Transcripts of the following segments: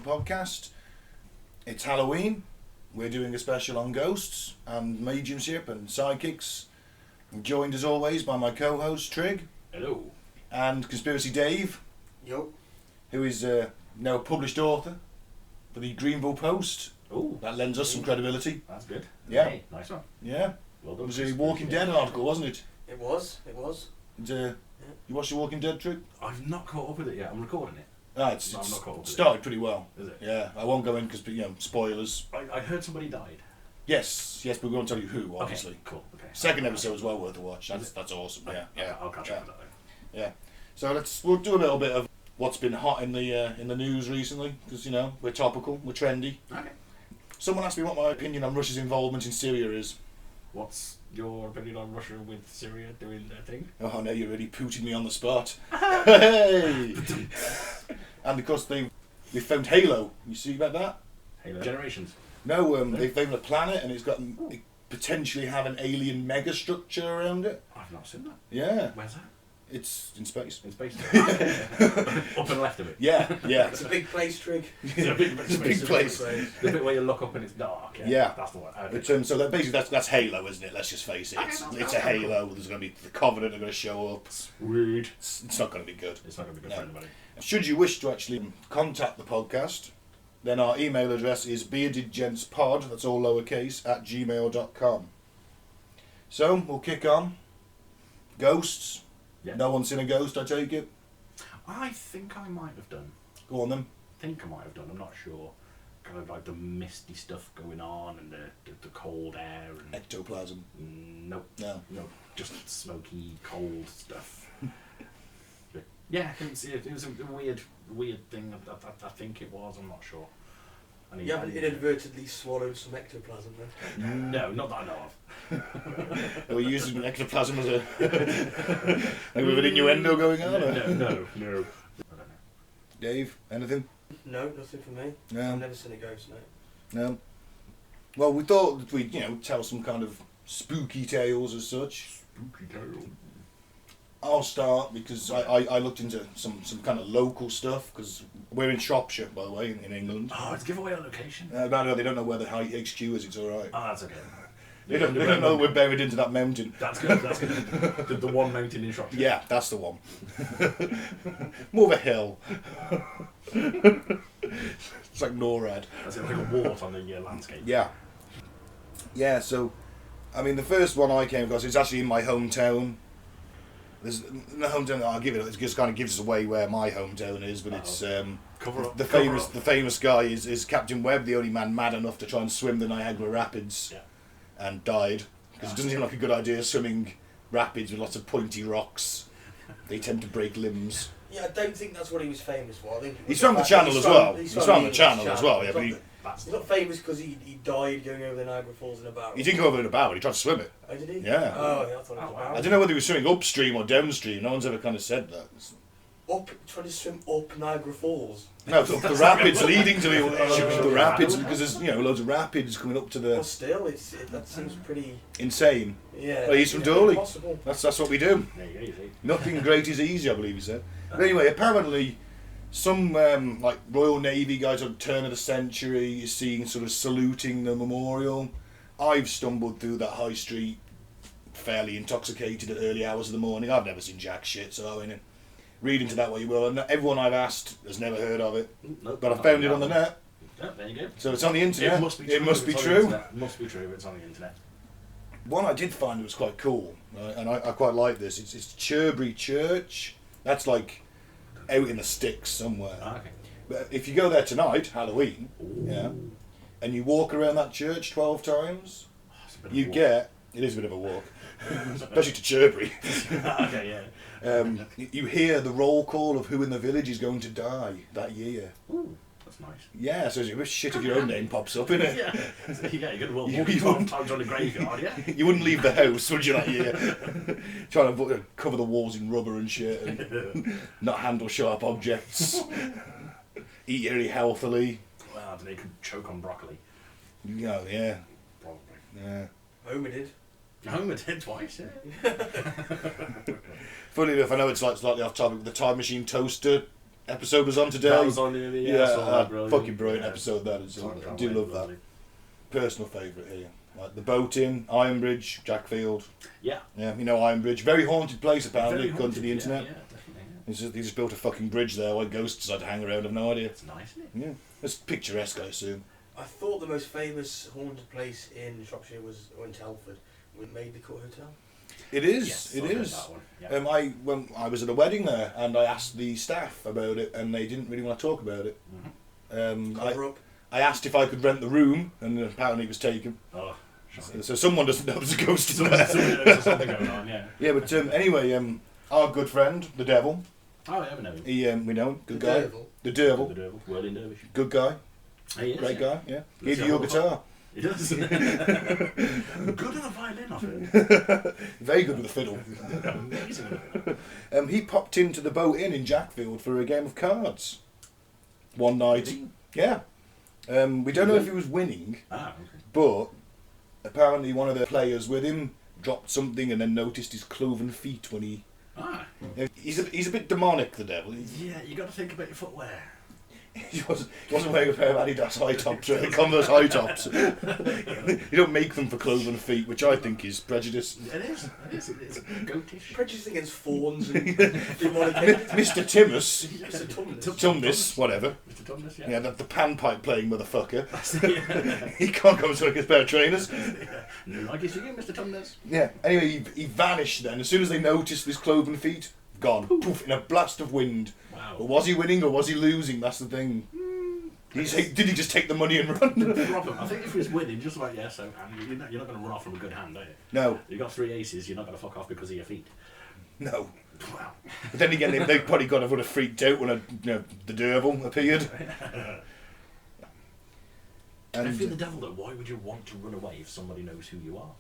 podcast. It's Halloween. We're doing a special on ghosts and mediumship and psychics. I'm joined as always by my co-host Trig. Hello. And Conspiracy Dave. Yo. Who is now a published author for the Greenville Post. Oh, that lends us some credibility. That's good. Yeah. Hey, nice one. Yeah. Well done. It was a Walking Dead article, wasn't it? It was. And, you watched The Walking Dead, Trig? I've not caught up with it yet. I'm recording it. It's I'm not caught up with started pretty well. Is it? Yeah, I won't go in because, spoilers. I heard somebody died. Yes, but we won't tell you who, obviously. Okay, cool. Okay. Second episode is well worth a watch. That's awesome. Yeah. I'll catch up with that then. Yeah. So we'll do a little bit of what's been hot in the news recently because we're topical, we're trendy. Okay. Someone asked me what my opinion on Russia's involvement in Syria is. What's your opinion on Russia with Syria doing their thing? Oh no, you're really putting me on the spot. Hey! And of course they found Halo. You see about that? Halo Generations. No, they found a planet and it potentially have an alien megastructure around it. I've not seen that. Yeah. Where's that? It's in space. In space. Up and left of it. Yeah. It's a big place, Trig. It's a big place. The bit where you look up and it's dark. Yeah. That's the one. Okay. But, so basically that's Halo, isn't it? Let's just face it. It's a Halo. There's going to be the Covenant are going to show up. Rude. It's not going to be good. It's not going to be good for anybody. Should you wish to actually contact the podcast, then our email address is beardedgentspod, that's all lowercase, @gmail.com. So, we'll kick on. Ghosts. Yeah. No one's seen a ghost, I take it? I think I might have done. Go on then. I'm not sure. Kind of like the misty stuff going on and the cold air and Ectoplasm. Nope. No. Just smoky, cold stuff. But yeah, it was a weird thing. I think it was. I'm not sure. You haven't inadvertently swallowed some ectoplasm then? No, not that I know of. Are we using ectoplasm as a... like with an innuendo going on? No. I don't know. Dave, anything? No, nothing for me. No. I've never seen a ghost, no. No. Well, we thought that we'd, tell some kind of spooky tales as such. Spooky tale. I'll start because I looked into some kind of local stuff because we're in Shropshire, by the way, in England. Oh, it's give away our location. No, they don't know where the HQ is. It's all right. Oh, that's okay. They don't know that we're buried into that mountain. That's good. The one mountain in Shropshire. Yeah, that's the one. More of a hill. It's like NORAD. That's like a wart on the landscape. Yeah. So, I mean, the first one I came across is actually in my hometown. There's the hometown. I'll give it. It just kind of gives us away where my hometown is, but it's the famous guy is Captain Webb, the only man mad enough to try and swim the Niagara Rapids, and died because it doesn't seem like a good idea swimming rapids with lots of pointy rocks. They tend to break limbs. Yeah, I don't think that's what he was famous for. I think he's from the Channel as well. He's from the Channel as well. Yeah, but he's not famous because he died going over the Niagara Falls in a barrel. he didn't go over in a barrel. He tried to swim it. Oh, did he? Yeah. Oh, yeah, I thought it was a barrel. I don't know whether he was swimming upstream or downstream. No one's ever kind of said that. Trying to swim up Niagara Falls. No, it's up the rapids leading to the rapids because there's loads of rapids coming up to the. Well, still, that seems pretty insane. Yeah. Well, he's from Dawley. Impossible. That's what we do. There you go, you see. Nothing great is easy, I believe he said. But anyway, apparently, some like Royal Navy guys at the turn of the century is seen sort of saluting the memorial. I've stumbled through that high street fairly intoxicated at early hours of the morning. I've never seen jack shit, so I mean, read into that what you will. And everyone I've asked has never heard of it, but I found it on the net. Yeah, there you go. So it's on the internet. It must be true. It must be true. It must be true. It's on the internet. One I did find was quite cool, right? And I quite like this. It's Cherbury Church. That's like out in the sticks somewhere. Okay. But if you go there tonight, Halloween, and you walk around that church 12 times, it is a bit of a walk, especially to Cherbury. Okay, yeah. You hear the roll call of who in the village is going to die that year. Ooh, that's nice. Yeah, so it's a bit shit if your own name pops up, innit? Yeah, you're going to walk 12 times on the graveyard, yeah? You wouldn't leave the house, would you, that year? Trying to cover the walls in rubber and shit and not handle sharp objects. Eat really healthily. Well, they could choke on broccoli. Yeah. Probably. Yeah. Homer did. Homer did twice, yeah. Funny enough, I know it's like slightly off topic, but the time machine toaster episode was on today. That was on the Yeah, brilliant. fucking brilliant Yeah. episode that is. Time I travel, do love that. lovely. Personal favourite here. Like the boating, Ironbridge, Jackfield. Yeah. Yeah, you know Ironbridge. Very haunted place apparently, Very according to the haunted, internet. Yeah, definitely. Yeah. They just built a fucking bridge there where ghosts decide to hang around, I've no idea. It's nice, isn't it? Yeah. It's picturesque, I assume. I thought the most famous haunted place in Shropshire was in Telford, with Maidley Court Hotel. It is, Yes, it I've heard is. that one. Yeah. When I was at a wedding there and I asked the staff about it and they didn't really want to talk about it. Mhm. Cover up. I asked if I could rent the room and apparently it was taken. Oh, shocking. So someone doesn't know there's a ghost in Someone there. knows there's something going on, yeah. Yeah, but anyway, our good friend, the devil, Oh, yeah, we know him. we know him, good The guy. Devil. The devil, The devil, whirling dervish. good guy, He is, great yeah. guy, yeah. Let's Gave you your have a guitar. He does. Good on the violin of it. Very good with the fiddle. Amazing. He popped into the boat in Jackfield for a game of cards one night. Yeah. We don't know if he was winning, Ah, okay. but apparently one of the players with him dropped something and then noticed his cloven feet when he... Ah, He's a bit demonic, the devil. yeah, you got to think about your footwear. He wasn't wearing a pair of Adidas high tops, or Converse high tops. You don't make them for cloven feet, which I think is prejudice. It is. It's goatish. Prejudice against fawns and demonic entities. Mr. Timmus, Mr. Tumnus. Tumnus, whatever. Mr. Tumnus, yeah. Yeah, the panpipe playing motherfucker. Yeah. He can't come to his pair of trainers. No, like you again, Mr. Tumnus. Yeah. Anyway, he vanished then. As soon as they noticed his cloven feet, gone. Poof, in a blast of wind. But Wow. was he winning or was he losing? That's the thing. Did he just take the money and run? Problem. I think if he was winning, just like, yeah, so and you're not going to run off from a good hand, are you? No, You got 3 aces, you're not going to fuck off because of your feet. no. Wow. But then again, they probably would have freaked out when the devil appeared. And if you're the And devil, though, why would you want to run away if somebody knows who you are?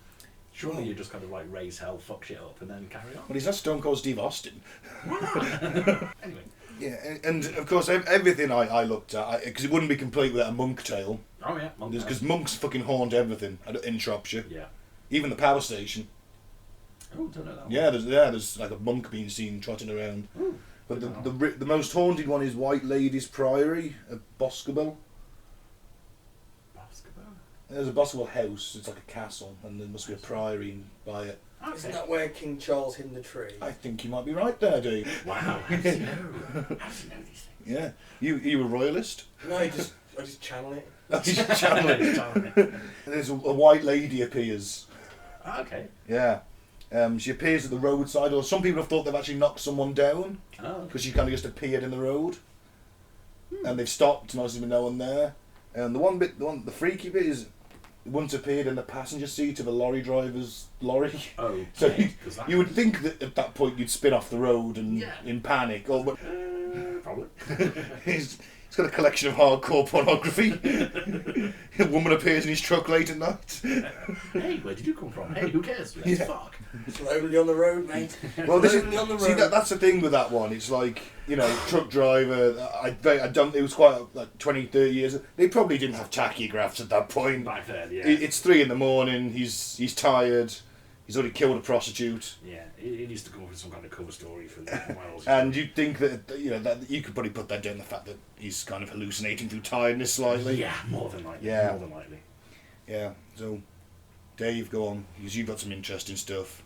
Surely you just kind of like raise hell, fuck shit up, and then carry on. well, he's not Stone Cold Steve Austin. Anyway. Yeah, and of course everything I looked at, because it wouldn't be complete without a monk tale. Oh yeah. Monk Because house. monks fucking haunt everything in Shropshire, Yeah. even the power station. Oh, don't know that one. Yeah, there's like a monk being seen trotting around. Ooh, But good the most haunted one is White Lady's Priory at Boscobel. Basketball. There's a Boscobel house. It's like a castle, and there must be a priory by it. Isn't Okay. that where King Charles hid the tree? I think you might be right there, Dave. Wow. How does he know? How does he know these things? Yeah, you a royalist? No, I just channel it. He's channeling. And there's a white lady appears. Ah, okay. Yeah. She appears at the roadside, or some people have thought they've actually knocked someone down Oh. because she kind of just appeared in the road, and they've stopped and obviously no one there. And the freaky bit is once appeared in the passenger seat of a lorry driver's lorry. Oh. So Okay, 'cause that you would think that at that point you'd spin off the road and Yeah. in panic. Or probably. he's got a collection of hardcore pornography. A woman appears in his truck late at night. Hey, where did you come from? Hey, who cares? Let's Yeah. fuck. Slowly on the road, mate. Well, this Slowly on the is, see road. that's the thing with that one. It's like, truck driver. I don't. It was quite like 20, 30 years. They probably didn't have tachographs at that point. Back then, yeah. It's 3 a.m. He's tired. He's already killed a prostitute. Yeah, it needs to come up with some kind of cover story for the Miles. And you'd think that that you could probably put that down the fact that he's kind of hallucinating through tiredness slightly. Yeah, more than likely. Yeah. More than likely. Yeah. So, Dave, go on, because you've got some interesting stuff.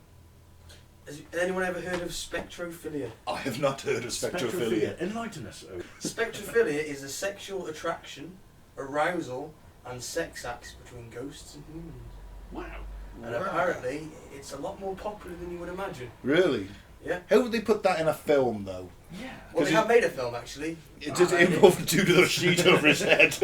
Has anyone ever heard of spectrophilia? I have not heard of spectrophilia. Enlighten us. Oh. Spectrophilia is a sexual attraction, arousal, and sex acts between ghosts and humans. Wow. And apparently, it's a lot more popular than you would imagine. Really? Yeah. How would they put that in a film, though? Yeah. Well, 'Cause they have made a film actually. It just Right. involved a dude with a sheet over his head.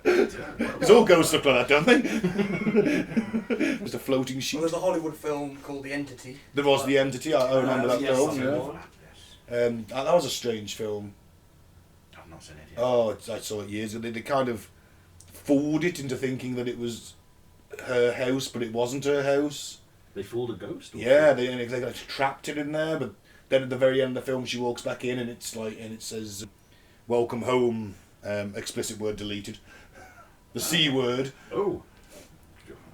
Because all ghosts look like that, don't they? Just a floating Well, sheet. there's a Hollywood film called The Entity. There was The Entity, I remember that Yes, film. that's Yeah. the one. Yes. That was a strange film. I've not seen it yet. Oh, I saw it years ago. They kind of fooled it into thinking that it was her house, but it wasn't her house. They fooled a ghost? Or Yeah, they like trapped it in there, but then at the very end of the film, she walks back in, and it says, "Welcome home." Explicit word deleted. The C word, Oh.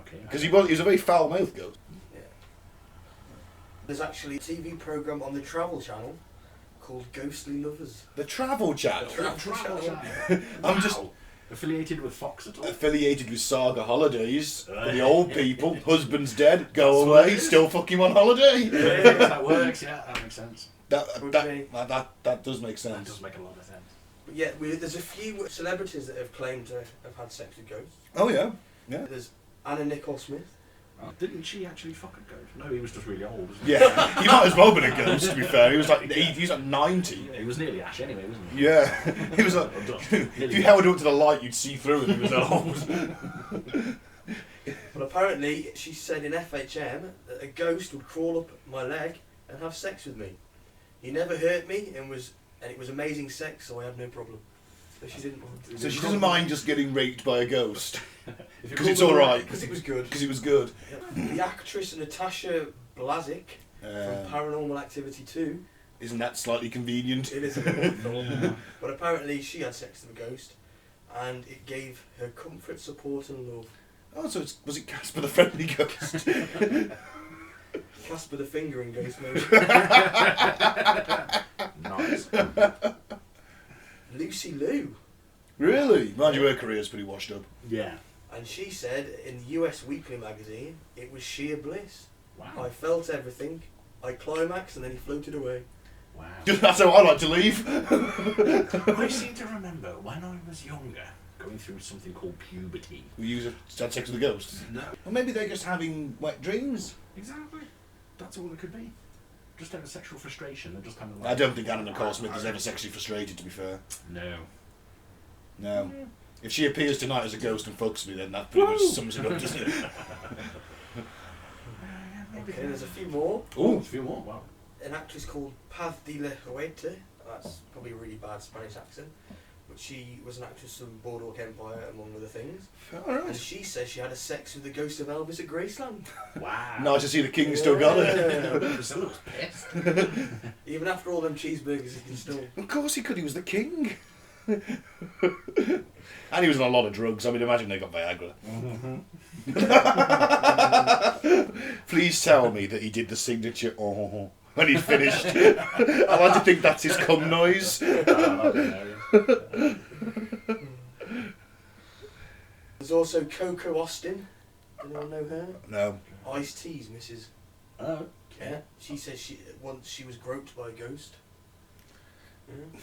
Okay. because he was a very foul mouthed ghost. Yeah. There's actually a TV program on the Travel Channel called Ghostly Lovers. The Travel Channel. Travel Channel. I'm just affiliated with Fox at all. affiliated with Saga Holidays. For the old people, husband's dead, go That's what away, it is. still fucking on holiday. Yeah, that works. Yeah, that makes sense. That Okay. does make That sense. does make a lot of sense. But yeah, there's a few celebrities that have claimed to have had sex with ghosts. Oh yeah, yeah. There's Anna Nicole Smith. Oh, didn't she actually fuck a ghost? No, he was just really old, wasn't he? Yeah, he might as well been a ghost. To be fair, he was like 80, he was like 90. Yeah, he was nearly Ash anyway, wasn't he? Yeah, he was like, if you held it up to the light, you'd see through him. He was that old. But apparently, she said in FHM that a ghost would crawl up my leg and have sex with me. He never hurt me and it was amazing sex, so I had no problem. So she didn't. So she doesn't mind just getting raped by a ghost because it's called all her- right. Because it was good. Because it was good. The actress Natasha Blazik from Paranormal Activity 2. Isn't that slightly convenient? It is a good film. But apparently she had sex with a ghost and it gave her comfort, support and love. Oh, so was it Casper the Friendly Ghost? Casper the Fingering Ghost, maybe. Nice. Lucy Liu. Really? Mind you, her career's pretty washed up. Yeah. And she said in the US Weekly magazine, it was sheer bliss. Wow. I felt everything. I climaxed and then he floated away. Wow. That's how I like to leave. I seem to remember when I was younger, going through something called puberty. We use had sex with a ghost. No. Or maybe they're just having wet dreams. Exactly. That's all it could be. Just out of sexual frustration and just kind of I don't think Anna Nicole Smith is ever sexually frustrated, to be fair. No. No. If she appears tonight as a ghost and fucks me, then that pretty much sums it up, doesn't it? Okay, there's a few more. Oh, a few more. Wow. An actress called Paz de la Huete. That's probably a really bad Spanish accent. But she was an actress from Boardwalk Empire, among other things. And Alright. she says she had a sex with the ghost of Elvis at Graceland. Wow. Nice to see the king still got it. Priscilla was pissed. Even after all them cheeseburgers, he can still... Of course he could, he was the king. And he was on a lot of drugs. I mean, imagine they got Viagra. Please tell me that he did the signature oh when he finished. I like to think that's his cum noise. There's also Coco Austin. Anyone know her? No. Ice-T's Mrs. Oh, Yeah. She says once she was groped by a ghost. Yeah.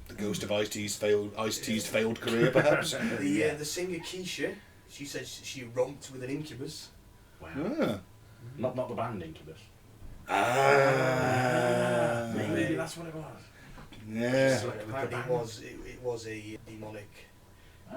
The ghost of Ice-T's failed career, perhaps. The singer Keisha, she said she romped with an incubus. wow. Ah. Not the band Incubus. Maybe. Maybe that's what it was. Yeah. So apparently it was a demonic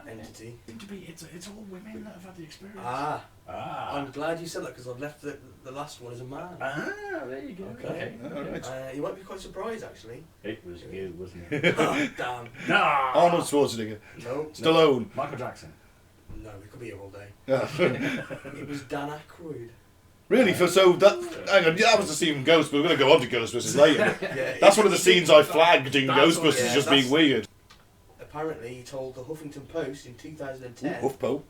entity. Seem to be. It's all women that have had the experience. Ah, Ah. I'm glad you said that because I've left the last one as a man. There you go. Okay. Alright. You might be quite surprised actually. It was you, wasn't it? Oh, damn. No. Arnold Schwarzenegger. No, Stallone. Michael Jackson. no, we could be here all day. Yeah. It was Dan Aykroyd. Really? So that hang on, that was the scene from Ghostbusters. We're going to go on to Ghostbusters later. Yeah, That's one of the scenes I flagged in That's what- Ghostbusters yeah, just being that's- weird. Apparently, he told the Huffington Post in 2010 Huffpo.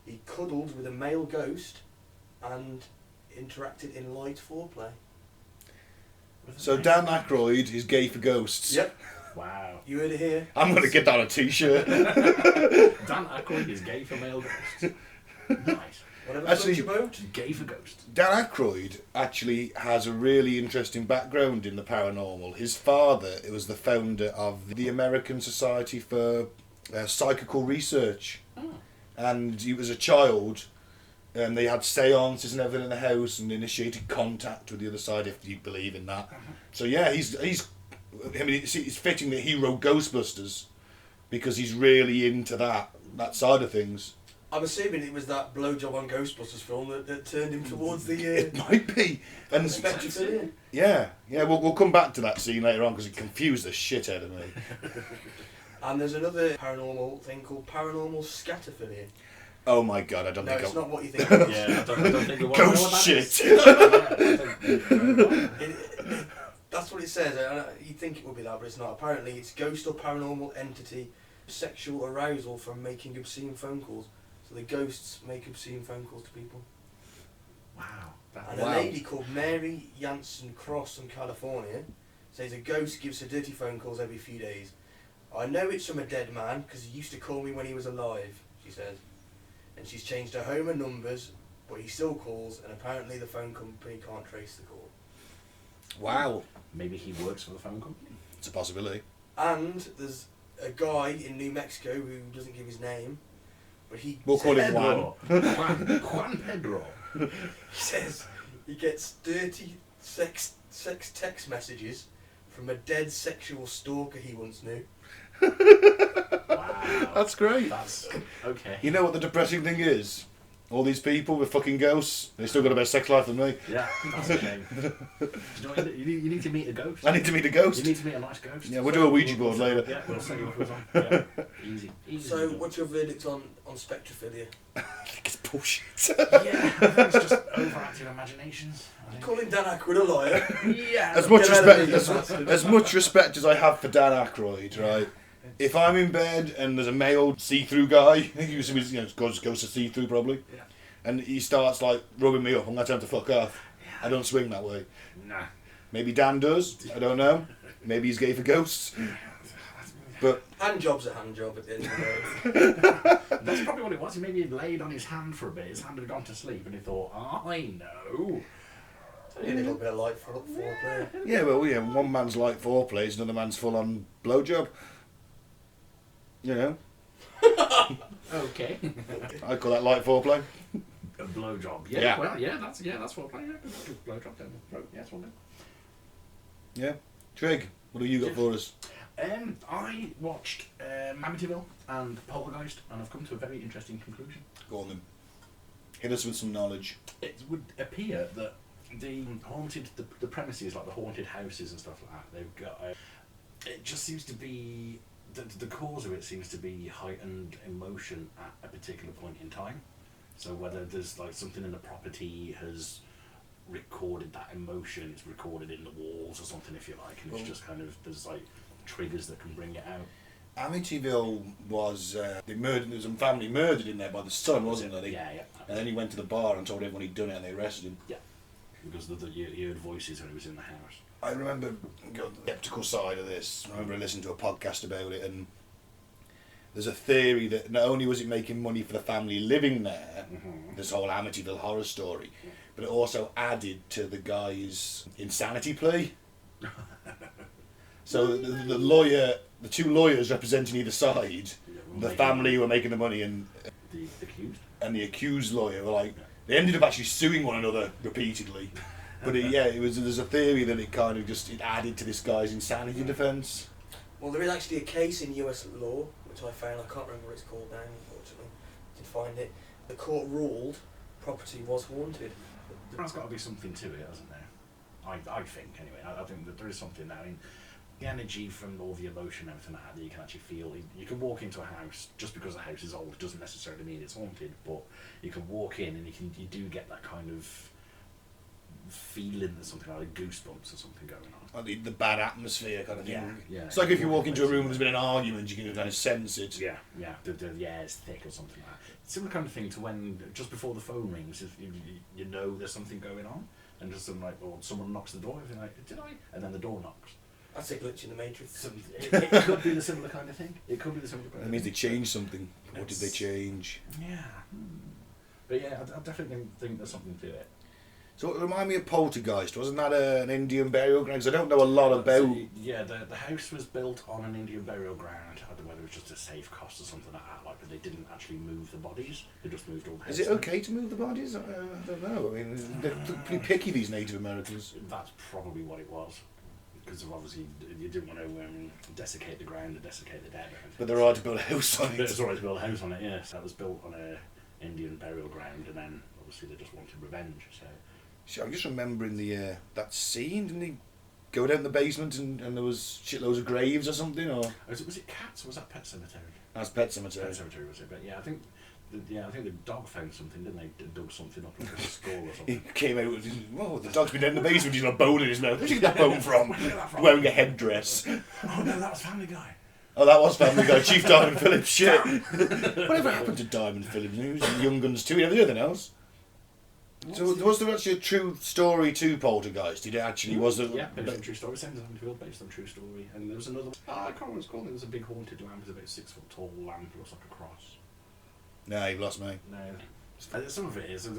he cuddled with a male ghost and interacted in light foreplay. So Dan Aykroyd is gay for ghosts. Yep, Wow. you heard it here. I'm going to get that on a t-shirt. Dan Aykroyd is gay for male ghosts. Nice. Whatever Actually- floats your boat. Gay for ghosts. Dan Aykroyd actually has a really interesting background in the paranormal. His father was the founder of the American Society for Psychical Research. Oh. And he was a child, and they had seances and everything in the house and initiated contact with the other side, if you believe in that. So yeah, he's I mean, it's fitting that he wrote Ghostbusters because he's really into that side of things. I'm assuming it was that blowjob on Ghostbusters film that turned him towards the It might be. And spectrophilia. yeah, we'll come back to that scene later on because it confused the shit out of me. And there's another paranormal thing called paranormal scatophilia. Oh my god, I don't No, think it's I'll... not what you think. Yeah, I don't think we want to know what Ghost that shit. is. That's what it says. You'd think it would be that, but it's not. Apparently, it's ghost or paranormal entity sexual arousal from making obscene phone calls. So the ghosts make obscene phone calls to people. Wow. And Wow. a lady called Mary Jansen Cross from California, Says a ghost gives her dirty phone calls every few days. I know it's from a dead man because he used to call me when he was alive, she says. And she's changed her home and numbers, but he still calls, and apparently the phone company can't trace the call. Wow. Maybe he works for the phone company. It's a possibility. And there's a guy in New Mexico who doesn't give his name, but We'll call him Pedro. Juan Pedro. He says he gets dirty sex text messages from a dead sexual stalker he once knew. Wow. That's great. That's okay. You know what the depressing thing is? All these people with fucking ghosts, they still got a better sex life than me. Yeah, that's a shame. Do you know what you need to meet a ghost. I need to meet a ghost. You need to meet a nice ghost. Yeah, we'll do a Ouija board later. Yeah, we'll set you up with one. Yeah. Easy. So, what's your verdict on spectrophilia? It's bullshit. Yeah, I think it's just overactive imaginations. I think. Calling Dan Aykroyd a liar. Yeah. As much Get out of respect, here, as, you bastard. as much respect as I have for Dan Aykroyd, right? If I'm in bed and there's a male see-through guy, he was, goes to see-through probably, Yeah. and he starts like rubbing me up, I'm gonna tell him to fuck off. I don't swing that way. Nah. Maybe Dan does. I don't know. Maybe he's gay for ghosts. But Hand job's a hand job at the end of the day. That's probably what it was. He maybe laid on his hand for a bit. His hand had gone to sleep, and he thought, I know. A little bit of light for foreplay. yeah, well, yeah, one man's light foreplay is another man's full-on blowjob. You know, Okay. I call that light foreplay. A blowjob. Yeah. Yeah. Well, that's what play. Yeah, good blowjob. Then. Yes, we'll do. Yeah. Trig, what have you got for us? I watched Amityville and Poltergeist, and I've come to a very interesting conclusion. Go on then. Hit us with some knowledge. It would appear that the haunted, the premises, like the haunted houses and stuff like that, they've got. It just seems to be the cause of it seems to be heightened emotion at a particular point in time. So whether there's like something in the property has recorded that emotion, it's recorded in the walls or something, if you like, and it's just kind of there's like triggers that can bring it out. Amityville was they murdered. There was some family murdered in there by the son, wasn't there? Yeah. And then he went to the bar and told everyone he'd done it, and they arrested him. Yeah, because you heard voices when he was in the house. I remember the skeptical side of this. I remember listening to a podcast about it, and there's a theory that not only was it making money for the family living there, this whole Amityville horror story, but it also added to the guy's insanity plea. So the lawyer, the two lawyers representing either side, the family were making the money, and The accused. And the accused lawyer were like, they ended up actually suing one another repeatedly. But there's a theory that it added to this guy's insanity defence. Well, there is actually a case in US law, which I found, I can't remember what it's called now, unfortunately. I did find it. The court ruled property was haunted. There's got to be something to it, hasn't there? I think, anyway. I think that there is something now. I mean, the energy from all the emotion and everything like that you can actually feel. You can walk into a house, just because the house is old doesn't necessarily mean it's haunted, but you can walk in and you do get that kind of feeling that something like goosebumps or something going on. Like the bad atmosphere kind of thing. Yeah. It's like if you walk into a room and there's been an argument, you can kind of sense it. Yeah. The air's thick or something like that. Similar kind of thing to when, just before the phone rings, if you know there's something going on, and just something like, or someone knocks the door, and you're like, did I? And then the door knocks. That's a glitch in the Matrix. So it could be the similar kind of thing. It could be the similar kind of That thing. means they changed something. What did they change? Yeah. But yeah, I definitely think there's something to it. So it reminded me of Poltergeist. Wasn't that an Indian burial ground? 'Cause I don't know a lot about... So, yeah, the house was built on an Indian burial ground. I don't know whether it was just a safe cost or something like that. But they didn't actually move the bodies. They just moved all the Is heads. it okay to move the bodies? I don't know. I mean, they're pretty picky, these Native Americans. That's probably what it was. Because obviously you didn't want to desiccate the ground and desiccate the dead. But they're hard to build a house on It's it. alright to build a house on it, yes. That was built on a Indian burial ground, and then obviously they just wanted revenge. So I'm just remembering that scene. Didn't he go down the basement and there was shitloads of graves or something? Or was it Cats or was that Pet Cemetery? that's Pet Cemetery. Pet Cemetery was it? But yeah, I think the dog found something, didn't they? Dug something up like a skull or He something. came out with, whoa, the dog's been down in the basement, he's got a bone in his mouth. Where'd you get that bone from? Where'd you get that from? Wearing a headdress. Oh no, that was Family Guy. Oh, that was Family Guy, Chief Diamond Phillips, shit. Whatever happened to Diamond Phillips? He was in Young Guns too, he never did anything else. So was there actually a true story to Poltergeist? Did it actually was it? Yeah, based on true story. Same as Amityville, based on true story. And there was another. I can't remember what it's called. It was a big haunted lamp. It was about 6 foot tall lamp. It looks like a cross. No, you've lost me. No, some of it is. I've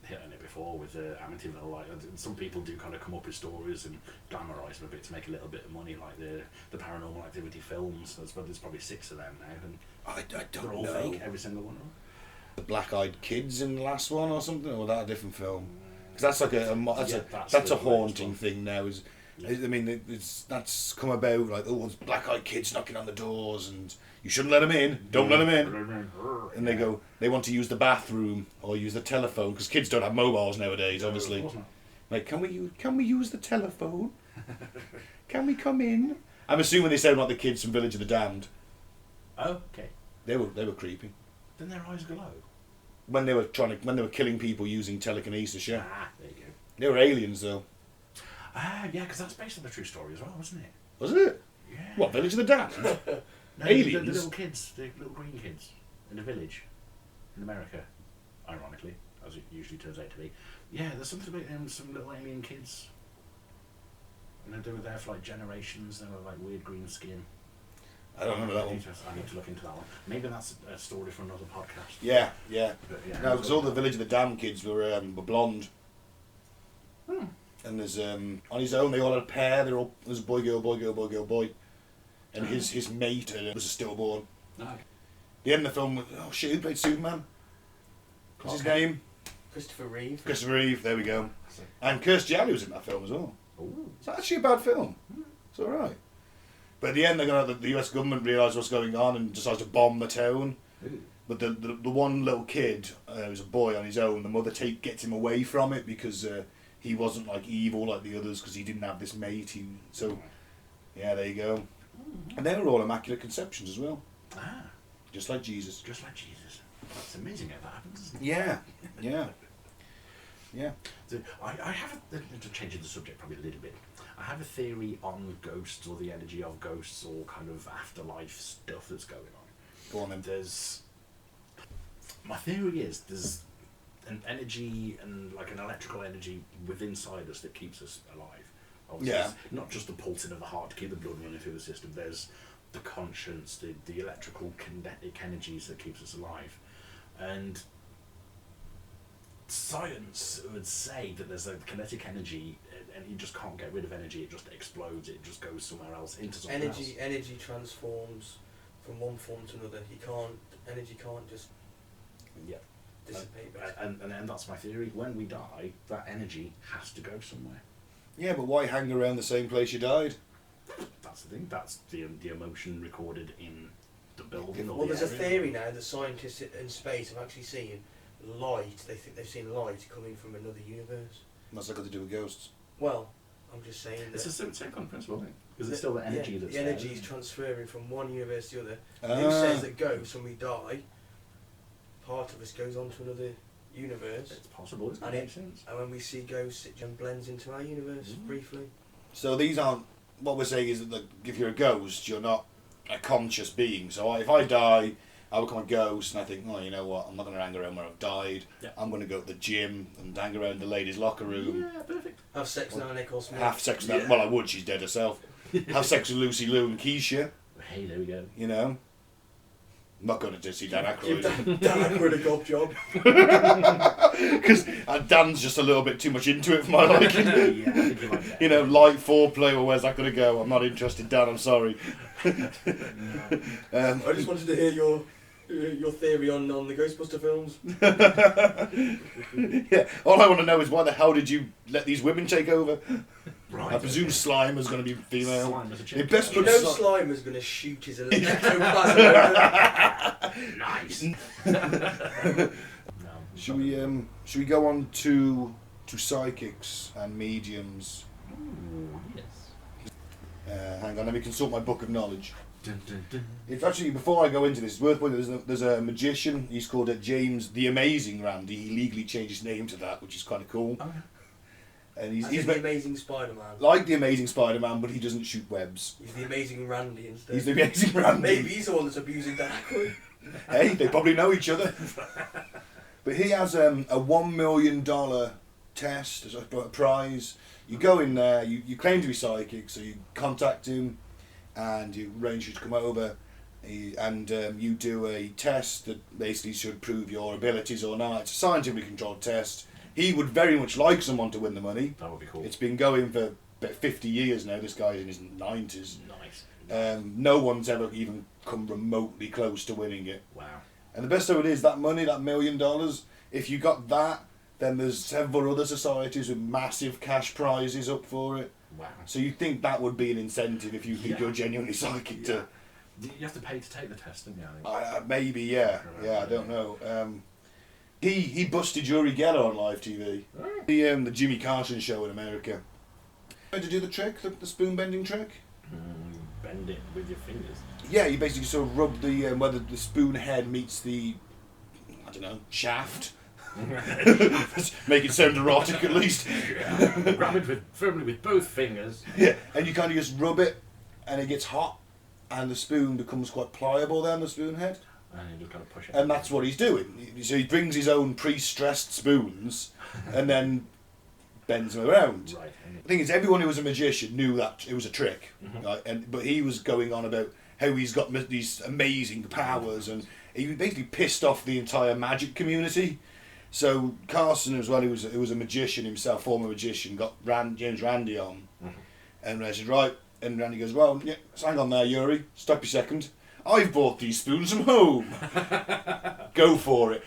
hit on it before with Amityville. Like some people do kind of come up with stories and glamorise them a bit to make a little bit of money, like the Paranormal Activity films. There's probably 6 of them now, and I don't they're all know. fake. Every single one of them. The Black-Eyed Kids in the last one or something, or was that a different film? Because that's like that's a haunting thing now. I mean, that's come about like there's Black-Eyed Kids knocking on the doors and you shouldn't let them in. Don't let them in. And they want to use the bathroom or use the telephone because kids don't have mobiles nowadays. Obviously, like can we use the telephone? Can we come in? I'm assuming they sound like the kids from Village of the Damned. Oh, okay. They were creepy. Then their eyes glow. When they were killing people using telekinesis, yeah. There you go. They were aliens though. Yeah, because that's based on a true story as well, wasn't it? Wasn't it? Yeah. What, Village of the Damned? No, Aliens? The little kids, the little green kids in the village in America, ironically, as it usually turns out to be. Yeah, there's something about some little alien kids. And they were there for like generations. They were like weird green skin. I don't remember that one. I need to look into that one. Maybe that's a story for another podcast. Yeah. But, yeah, No, because all the Village of the Damned kids were blonde. Hmm. And there's on his own they all had a pair. There's a boy, girl, boy, girl, boy, girl, boy. And his mate was a stillborn. No. The end of the film was, oh shit, who played Superman? What's his name? Christopher Reeve. Christopher Reeve, there we go. And Kirstie Alley was in that film as well. Ooh. It's actually a bad film. It's alright. But at the end, the US government realised what's going on and decides to bomb the town. Ooh. But the one little kid, who's a boy on his own, the mother gets him away from it because he wasn't like evil like the others because he didn't have this mate. Yeah, there you go. And they were all immaculate conceptions as well. Ah. Just like Jesus. Just like Jesus. That's amazing how that happens, isn't it? Yeah, yeah. Yeah. So I have to change the subject probably a little bit. I have a theory on ghosts or the energy of ghosts or kind of afterlife stuff that's going on. Go on then. My theory is there's an energy and like an electrical energy within inside us that keeps us alive. Obviously, Yeah. it's not just the pulsing of the heart to keep the blood running through the system. There's the conscience, the electrical kinetic energies that keeps us alive. And science would say that there's a kinetic energy and you just can't get rid of energy, it just explodes, it just goes somewhere else, into something else. Energy transforms from one form to another. Energy can't just dissipate. And that's my theory. When we die, that energy has to go somewhere. Yeah, but why hang around the same place you died? That's the thing. That's the emotion recorded in the building. Or Well, the there's a area. theory now that scientists in space have actually seen light. They think they've seen light coming from another universe. What's that got to do with ghosts? Well, I'm just saying that It's the same kind of principle, isn't it? Because it's still the energy that's the there, energy is isn't it? transferring from one universe to the other. Ah. Who says that ghosts, when we die, part of us goes on to another universe, It's possible, isn't it? and Makes sense. and when we see ghosts, it just blends into our universe briefly. So these aren't. What we're saying is that if you're a ghost, you're not a conscious being. So if I die, I become a ghost, and I think, oh, you know what? I'm not going to hang around where I've died. Yeah. I'm going to go to the gym and hang around the ladies' locker room. Yeah, perfect. Have sex with Nicole Smith. Have sex with well, I would. She's dead herself. Have sex with Lucy Liu and Keisha. Hey, there we go. You know. I'm not going to see Dan Give Aykroyd. Dan Aykroyd a gob job. Because Dan's just a little bit too much into it for my liking. Yeah, I think you like that. You know, light foreplay, or where's that going to go? I'm not interested, Dan, I'm sorry. I just wanted to hear your theory on the Ghostbuster films. Yeah, all I want to know is why the hell did you let these women take over? Right, I presume okay. Slimer's going to be female. Slime as a They chick. best You put know Sli- Slimer's going to shoot his electroplasm. Nice. No, Should we go on to psychics and mediums? Ooh, yes. Hang on, let me consult my book of knowledge. Dun, dun, dun. It's actually, before I go into this, it's worth pointing, there's a magician, he's called James the Amazing Randy. He legally changed his name to that, which is kind of cool. Okay. And He's he's the Amazing Spider-Man. like the Amazing Spider-Man, but he doesn't shoot webs. He's the Amazing Randy instead. He's the Amazing Randy. Maybe he's the one that's abusing Dan Aykroyd. Hey, they probably know each other. But he has a $1 million test as a prize. You go in there, you claim to be psychic, so you contact him and you arrange you to come over, and you do a test that basically should prove your abilities or not. It's a scientifically controlled test. He would very much like someone to win the money. That would be cool. It's been going for about 50 years now. This guy's in his 90s. Nice. No one's ever even come remotely close to winning it. Wow. And the best of it is that money, that $1 million, if you got that, then there's several other societies with massive cash prizes up for it. Wow. So you'd think that would be an incentive if you think you're genuinely psychic to... You have to pay to take the test, don't you? Maybe, yeah. I don't know. He busted Uri Geller on live TV. Oh. The Jimmy Carson show in America. To do the trick, the spoon bending trick. Bend it with your fingers. Yeah, you basically sort of rub the whether the spoon head meets the, I don't know, shaft. Make it sound erotic at least. Yeah. Grab it firmly with both fingers. Yeah, and you kind of just rub it, and it gets hot, and the spoon becomes quite pliable then, the spoon head. And you just kind of push it. And that's what he's doing. So he brings his own pre-stressed spoons, and then bends them around. Right. The thing is, everyone who was a magician knew that it was a trick, Mm-hmm. right? But he was going on about how he's got these amazing powers, and he basically pissed off the entire magic community. So Carson as well, who was a magician himself, former magician, got James Randi on, and I said, right, and Randy goes, well, yeah, so hang on there, Yuri, stop a second. I've bought these spoons from home. Go for it.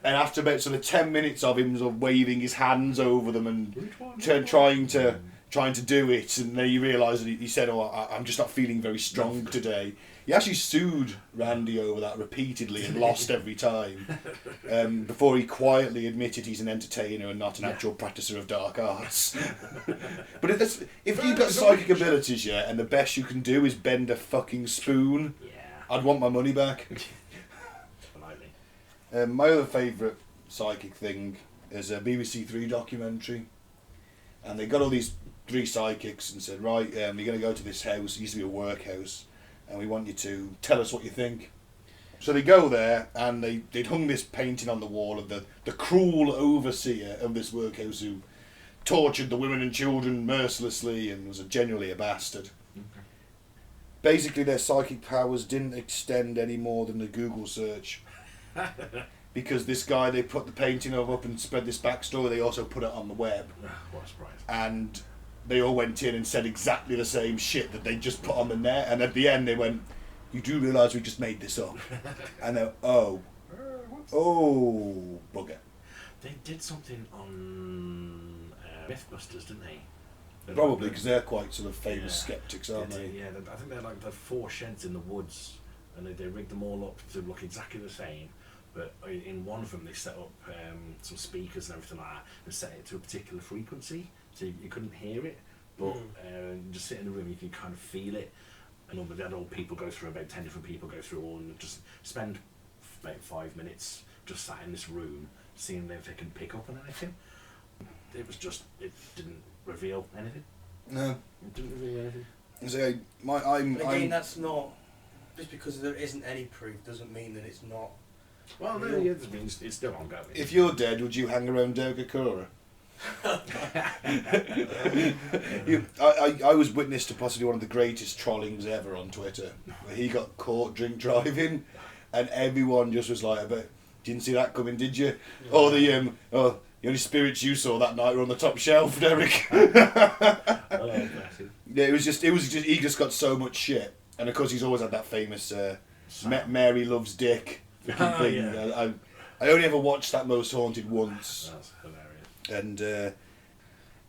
And after about sort of 10 minutes of him sort of waving his hands over them and trying to do it, and then he realised that he said, I'm just not feeling very strong today. He actually sued Randy over that repeatedly and lost every time, before he quietly admitted he's an entertainer and not an actual practicer of dark arts. But if you've got psychic abilities, yeah, and the best you can do is bend a fucking spoon, I'd want my money back. My other favourite psychic thing is a BBC Three documentary, and they got all these 3 psychics and said, right, you're going to go to this house, it used to be a workhouse, and we want you to tell us what you think. So they go there, and they'd hung this painting on the wall of the cruel overseer of this workhouse who tortured the women and children mercilessly and was generally a bastard. Okay. Basically, their psychic powers didn't extend any more than the Google search. Because this guy, they put the painting up and spread this backstory, they also put it on the web. What a surprise. And they all went in and said exactly the same shit that they just put on the net, and at the end they went, you do realise we just made this up? And they're, oh, bugger. They did something on Mythbusters, didn't they? Probably, because they're quite sort of famous skeptics, aren't they? Yeah, I think they're like the 4 sheds in the woods, and they rigged them all up to look exactly the same. But in one of them, they set up some speakers and everything like that, and set it to a particular frequency, so you couldn't hear it. But just sit in the room, you can kind of feel it. And normally, they had all people go through, about 10 different people go through all, and just spend about 5 minutes just sat in this room, seeing if they can pick up on anything. It didn't reveal anything. No. It didn't reveal anything. So But again, that's not, just because there isn't any proof doesn't mean that it's not. Well, no, yeah, it means it's still ongoing. If you're dead, would you hang around Dogakura? I was witness to possibly one of the greatest trollings ever on Twitter, where he got caught drink driving, and everyone just was like, "But didn't see that coming, did you?" Yeah. Or the only spirits you saw that night were on the top shelf, Derek. Yeah, it was just he just got so much shit, and of course he's always had that famous Mary loves Dick thing. Yeah. I only ever watched that Most Haunted once. That's hilarious. And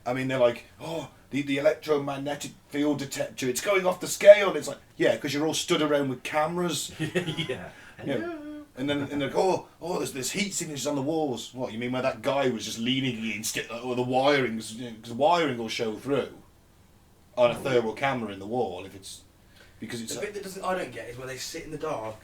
I mean, they're like, oh, the electromagnetic field detector, it's going off the scale. And it's like, yeah, because you're all stood around with cameras. Yeah. And then they're like, oh, there's heat signatures on the walls. What, you mean where that guy was just leaning against it, or the wirings, because the wiring will show through on a thermal camera in the wall if it's, because it's... The bit that I don't get is when they sit in the dark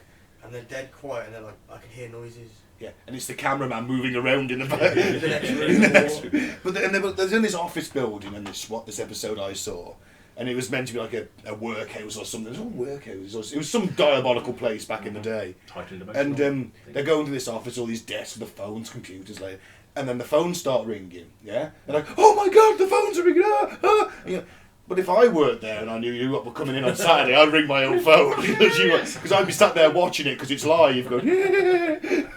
and they're dead quiet and they're like, I can hear noises. Yeah, and it's the cameraman moving around in the back. The next room. But there's in this office building in this episode I saw, and it was meant to be like a workhouse or something. It was all workhouse. It was some diabolical place back in the day. And they go into this office, all these desks, the phones, computers, like, and then the phones start ringing. Yeah, they're like, "Oh my God, the phones are ringing!" You know, but if I worked there and I knew you were coming in on Saturday, I'd ring my own phone because I'd be sat there watching it because it's live, going, "Yeah."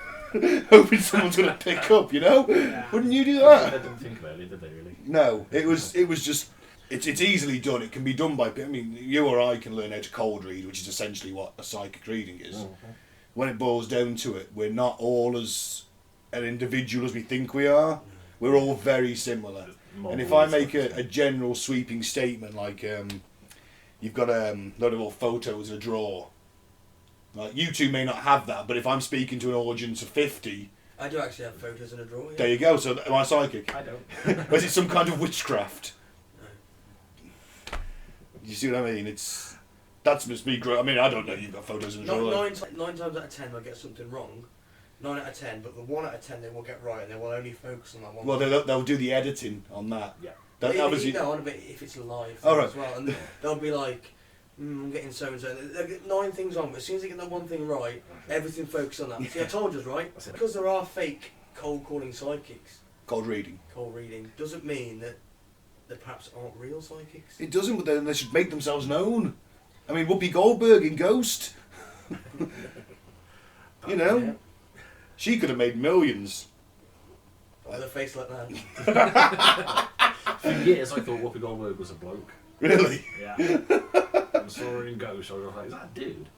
Hoping someone's going to pick up, you know? Yeah. Wouldn't you do that? They didn't think about it, did they, really? No, it was just, it's easily done. It can be done by, I mean, you or I can learn how to cold read, which is essentially what a psychic reading is. Mm-hmm. When it boils down to it, we're not all as an individual as we think we are. We're all very similar. And if I make a general sweeping statement, like, you've got a load of old photos in a drawer, like, you two may not have that, but if I'm speaking to an audience of 50... I do actually have photos in a drawer, yeah. There you go, so am I psychic? I don't. Or is it some kind of witchcraft? No. You see what I mean? That's must be great. I mean, I don't know you've got photos in a drawer. Nine times out of 10 they'll get something wrong. 9 out of 10, but the 1 out of 10 they will get right, and they will only focus on that one. Well, they'll do the editing on that. Yeah. Obviously... No, on a bit if it's live right. as well. And they'll be like... I'm getting so and so. They'll get 9 things on, but as soon as they get that one thing right, everything focuses on that. See, I told you, right? Because there are fake cold calling psychics. Cold reading. Cold reading doesn't mean that they perhaps aren't real psychics. It doesn't, but then they should make themselves known. I mean, Whoopi Goldberg in Ghost. You know, yeah. She could have made millions. With a face like that. For years, I thought Whoopi Goldberg was a bloke. Really? Yeah. I saw her in Ghost. I was like, is that a dude?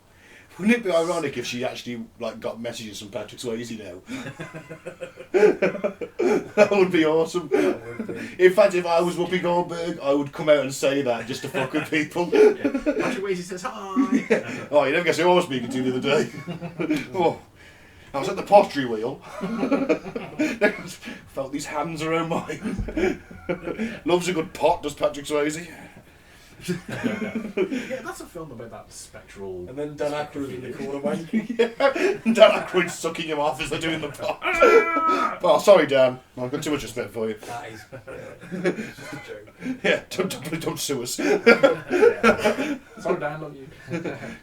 Wouldn't it be ironic if she actually like got messages from Patrick Swayze now? That would be awesome. Would be. In fact, if I was Whoopi Goldberg, I would come out and say that just to fuck with people. Yeah. Patrick Swayze says hi. Yeah. Oh, you never guess who I was speaking to the other day. Oh, I was at the pottery wheel. Felt these hands around mine. Loves a good pot, does Patrick Swayze? Yeah, that's a film about that spectral... And then Dan Aykroyd in the corner wanking. Yeah, Dan Aykroyd sucking him off as they're doing the pot. Oh, sorry, Dan. I've got too much respect for you. That is... It's just a joke. Yeah, don't sue us. Yeah. Sorry, Dan, love you.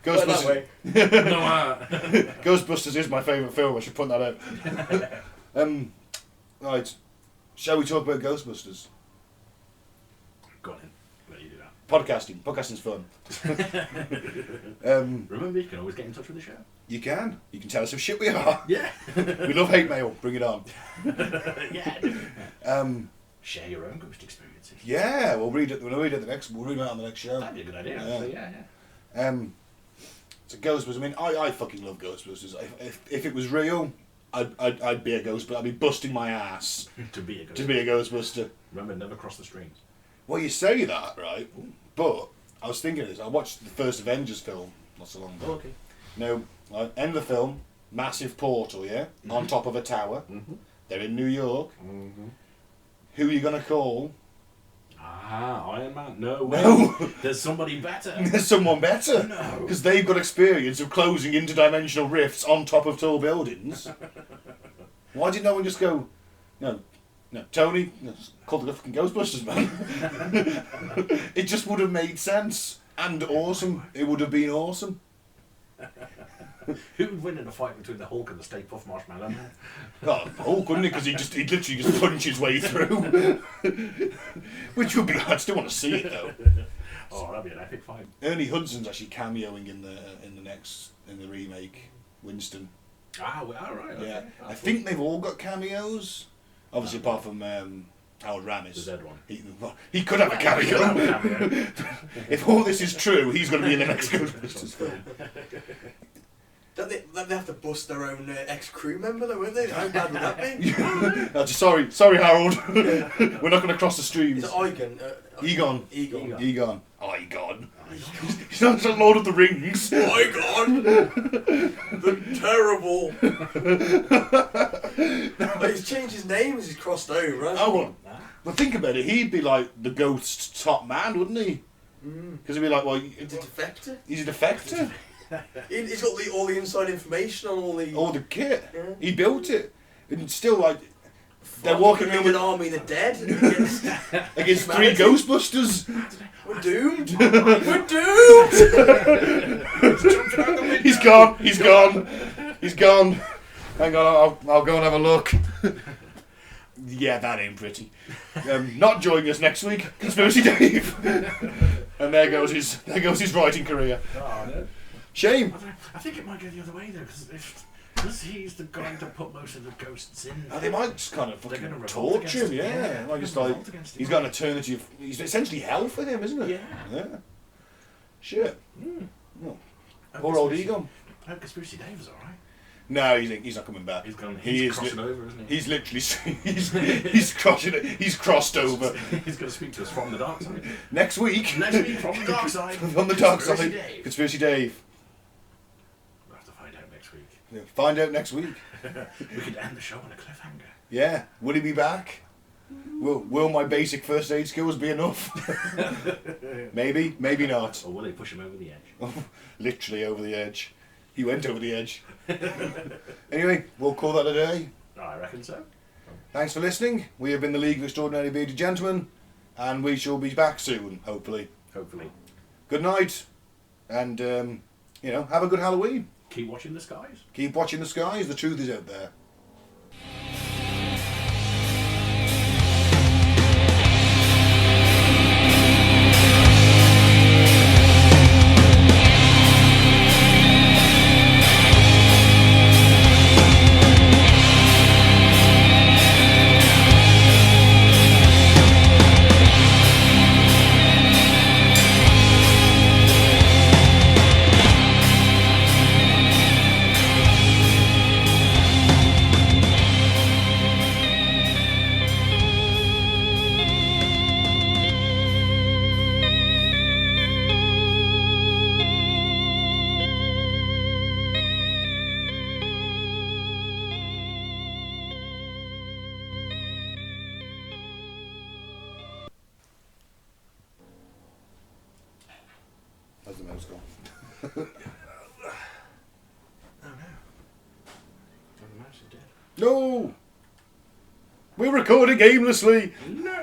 Ghostbusters. No, Ghostbusters is my favourite film, I should point that out. Right. Shall we talk about Ghostbusters? Go on in. Let you do that. Podcasting's fun. Remember, you can always get in touch with the show. You can tell us how shit we are. Yeah. We love hate mail, bring it on. Yeah. Share your own ghost experiences. Yeah, we'll read it the next. We'll read it on the next show. That'd be a good idea. Actually. Yeah. So Ghostbusters. I mean, I fucking love Ghostbusters. If it was real, I'd be a Ghostbuster. I'd be busting my ass to be a Ghostbuster. Remember, never cross the streams. Well, you say that, right? But I was thinking of this. I watched the first Avengers film not so long ago. Oh, okay. Now, end of the film, massive portal, yeah, on top of a tower. Mm-hmm. They're in New York. Mm-hmm. Who are you gonna call? Iron Man. No way. No. There's somebody better. There's someone better. No. Because they've got experience of closing interdimensional rifts on top of tall buildings. Why did no one just go, no, Tony, call the fucking Ghostbusters, man. It just would have made sense. And awesome. It would have been awesome. Who would win in a fight between the Hulk and the Stay Puft Marshmallow? Oh, Hulk, wouldn't it? Because he'd literally just punch his way through. Which would be... I'd still want to see it, though. Oh, that'd be an epic fight. Ernie Hudson's actually cameoing in the remake, Winston. Ah, well, all right. Okay. Yeah, I think they've all got cameos. Obviously, apart from Howard Ramis. The Zed one. He could have a cameo. If all this is true, he's going to be in the next Ghostbusters film. Don't they have to bust their own ex-crew member though, won't they? How bad would that be? Sorry, Harold. We're not going to cross the streams. Is it Egon? Egon. He's not the Lord of the Rings. Egon! The terrible... But he's changed his name as he's crossed over, hasn't he? Well, think about it. He'd be like the Ghost's top man, wouldn't he? Because he'd be like, well... He's a defector? He's a defector. He's got all the inside information on all the kit. Yeah. He built it. And still, like... They're walking around with an army of the dead against 3 Ghostbusters. We're doomed. We're doomed. He's gone. He's gone. He's gone. Hang on, I'll go and have a look. Yeah, that ain't pretty. Not joining us next week, Conspiracy Dave. And there goes his writing career. Oh, no. Shame. I think it might go the other way though, because he's the guy to put most of the ghosts in. Oh, they might just kind of They're gonna fucking revolt torture him, against him, yeah. yeah. Like it's They're gonna like revolt against him. he's got an eternity of. He's essentially hell for him, isn't it? Yeah. Yeah. Shit. Mm. Oh, poor old Egon. I hope Conspiracy Dave's alright. No, he's not coming back. He's gone. He He's is crossing over, isn't he? He's literally he's crossing it. He's crossed over. He's going to speak to us from the dark side. Next week. Next week from the dark side. From the dark Conspiracy side. Dave. Conspiracy Dave. We'll have to find out next week. Yeah, find out next week. We could end the show on a cliffhanger. Yeah. Will he be back? Will my basic first aid skills be enough? Maybe. Maybe not. Or will they push him over the edge? Literally over the edge. He went over the edge. Anyway, we'll call that a day. I reckon so. Thanks for listening. We have been the League of Extraordinary Bearded Gentlemen, and we shall be back soon, hopefully. Hopefully. Good night, and, have a good Halloween. Keep watching the skies. Keep watching the skies. The truth is out there. How's the mouse gone? Oh no. Oh, the mouse is dead. No! We're recording aimlessly! No!